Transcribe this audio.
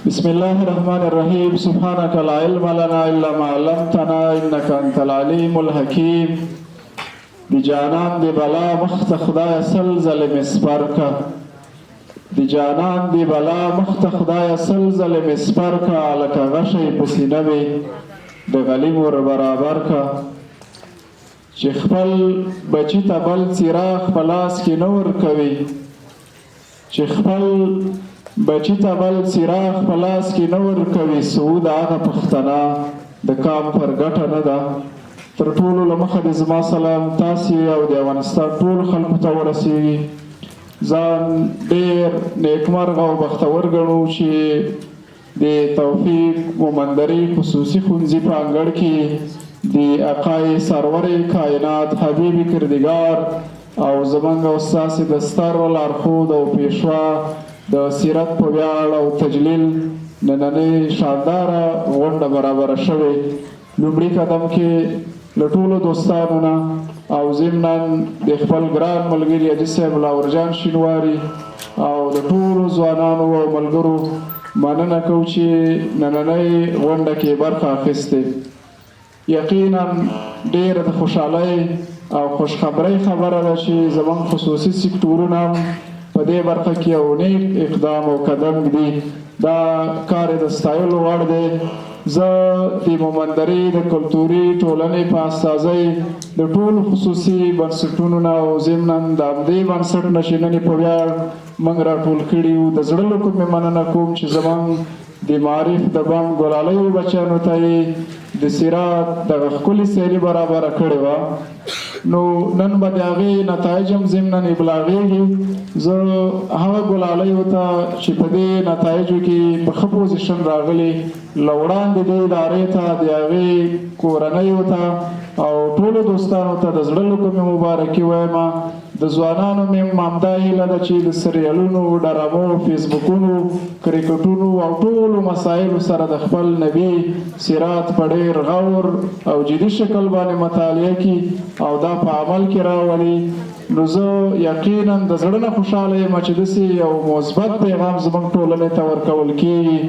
بسم الله الرحمن الرحيم. سبحانك لا علم لنا إلا ما علمتنا إنك أنت العليم الحكيم. دی جانان دی بلا مخت خدای سلزل مسپرکا، دی جانان دی بلا مخت خدای سلزل مسپرکا، لکه غشی پسینه وی د غلیم ور برابر کا. چې خپل بچی ته بل څراغ په لاس کې نه ورکوي، چې خپل بچی ته بل څراغ په لاس کې نه ورکوي، سعود هغه پښتنه د کام پر ګټه نه ده. تر ټولو له مخه د زما سلام تاسې او د افغانستان ټول خلکو ته ورسیږي. ځان ډېر نیکمرغه او بختور ګڼو چې د توفیق مومندري خصوصي ښوونځي په انګړ کې د اقای سرور کائنات حبیب کردگار او زمونږ او ستاسې د ستر لارښود او پیشوا د سیرت په ویاړ او تجلیل نننۍ شانداره غونډه برابره شوې. لومړي قدم کې له ټولو دوستانو نه او ضمناً د خپل ګران ملګري حاجي صاحب لاورجان شینواري او د ټولو ځوانانو او ملګرو مننه کوو چې نننۍ غونډه کې برخه اخیستې. یقینا ډېره د خوشحالۍ او خوشخبرۍ خبره ده چې زموږ خصوصي سکتورونه په دې برخه کې یو نیک اقدام او قدم دي. دا کار د ستایلو وړ دی. زه د مومندري د کلتوري ټولنې په استازۍ د ټولو خصوصي بنسټونو نه او ضمناً د همدې بنسټ نه چې نن په ویاړ موږ راټول کړي یو، د زړه له کومې مننه کوم چې زموږ د معارف د بم ګلالیو بچیانو ته یې د سیرات دغه ښکلې سیلي برابره کړې وه. نو نن به د هغې نتایج هم ضمناً ابلاغېږي. زه هغه ګلالیو ته چې په دې نتایجو کې په ښه پوزیشن راغلي له وړاندې دې ادارې ته د هغې کورنیو ته او ټولو دوستانو ته د زړه له کومې مبارکي وایم. د ځوانانو مې همدا هیله ده چې د سریالونو، ډرامو، فیسبوکونو، کرکټونو او ټولو مسایلو سره د خپل نبي سیرات په ډېر غور او جدي شکل باندې مطالعه کړي او دا په عمل کې راولي. نو زه یقینا د زړه نه خوشحاله یم چې داسې یو مثبت پیغام زموږ ټولنې ته ورکول کېږي